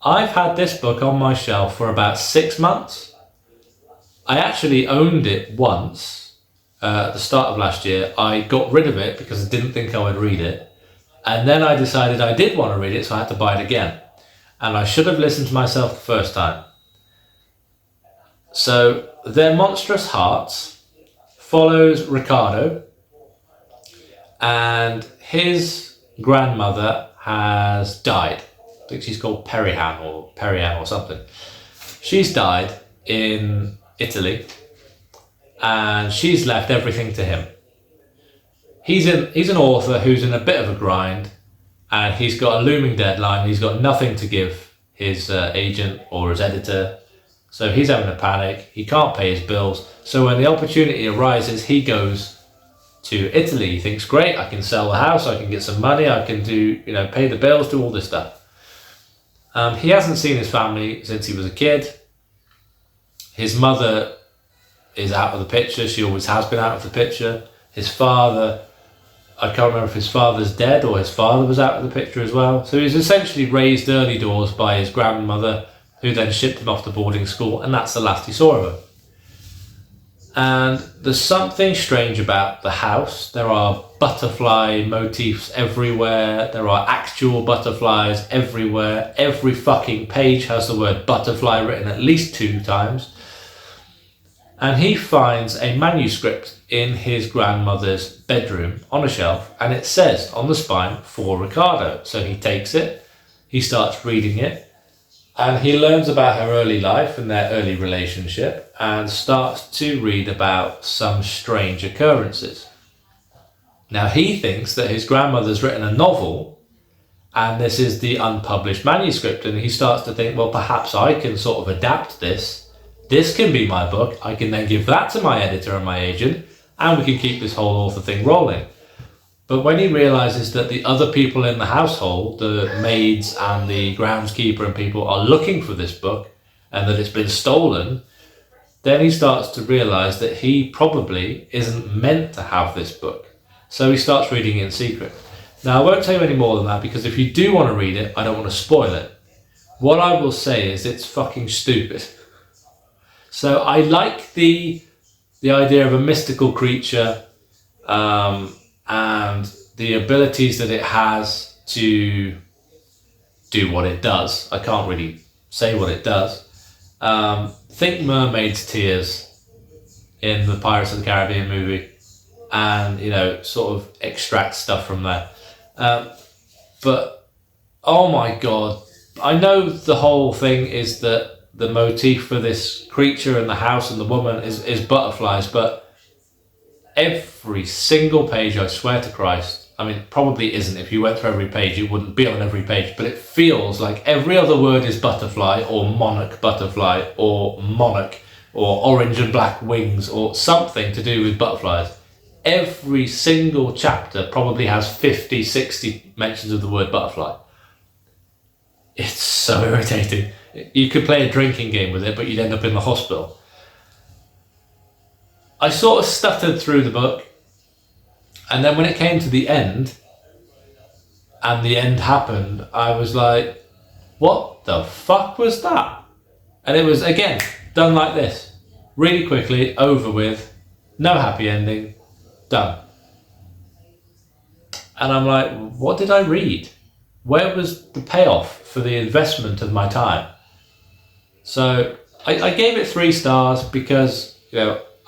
I've had this book on my shelf for about 6 months. I actually owned it once at the start of last year. I got rid of it because I didn't think I would read it. And then I decided I did want to read it, so I had to buy it again. And I should have listened to myself the first time. So, Their Monstrous Hearts follows Ricardo, and his grandmother has died. I think she's called Perihan or something. She's died in Italy, and she's left everything to him. He's an author who's in a bit of a grind, and he's got a looming deadline. He's got nothing to give his agent or his editor, so he's having a panic. He can't pay his bills, so when the opportunity arises, he goes to Italy. He thinks, great, I can sell the house, I can get some money, I can do, pay the bills, do all this stuff. He hasn't seen his family since he was a kid. His mother is out of the picture. She always has been out of the picture. His father, I can't remember if his father's dead or his father was out of the picture as well. So he was essentially raised early doors by his grandmother, who then shipped him off to boarding school, and that's the last he saw of her. And there's something strange about the house. There are butterfly motifs everywhere. There are actual butterflies everywhere. Every fucking page has the word butterfly written at least 2 times. And he finds a manuscript in his grandmother's bedroom on a shelf, and it says on the spine, for Ricardo. So he takes it, he starts reading it, and he learns about her early life and their early relationship, and starts to read about some strange occurrences. Now he thinks that his grandmother's written a novel, and this is the unpublished manuscript, and he starts to think, well, perhaps I can sort of adapt this. This can be my book. I can then give that to my editor and my agent, and we can keep this whole author thing rolling. But when he realizes that the other people in the household, the maids and the groundskeeper and people, are looking for this book and that it's been stolen, then he starts to realize that he probably isn't meant to have this book. So he starts reading it in secret. Now, I won't tell you any more than that, because if you do want to read it, I don't want to spoil it. What I will say is it's fucking stupid. So I like the idea of a mystical creature, and the abilities that it has to do what it does. I can't really say what it does. Think mermaid's tears in the Pirates of the Caribbean movie, and sort of extract stuff from there. But oh my god, I know the whole thing is that the motif for this creature and the house and the woman is butterflies, but every single page, I swear to Christ, I mean, it probably isn't. If you went through every page, it wouldn't be on every page, but it feels like every other word is butterfly, or monarch butterfly, or monarch, or orange and black wings, or something to do with butterflies. Every single chapter probably has 50, 60 mentions of the word butterfly. It's so irritating. You could play a drinking game with it, but you'd end up in the hospital. I sort of stuttered through the book, and then when it came to the end, and the end happened, I was like, what the fuck was that? And it was, again, done like this. Really quickly, over with, no happy ending, done. And I'm like, what did I read? Where was the payoff for the investment of my time? So I gave it 3 stars because,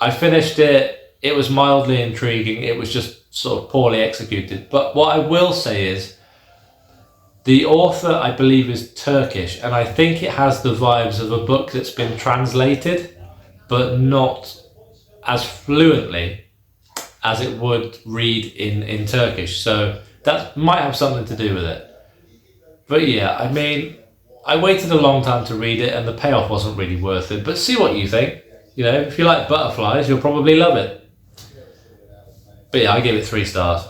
I finished it. It was mildly intriguing. It was just sort of poorly executed. But what I will say is, the author, I believe, is Turkish, and I think it has the vibes of a book that's been translated, but not as fluently as it would read in Turkish. So that might have something to do with it. But yeah, I mean, I waited a long time to read it, and the payoff wasn't really worth it. But see what you think. If you like butterflies, you'll probably love it. But yeah, I gave it 3 stars.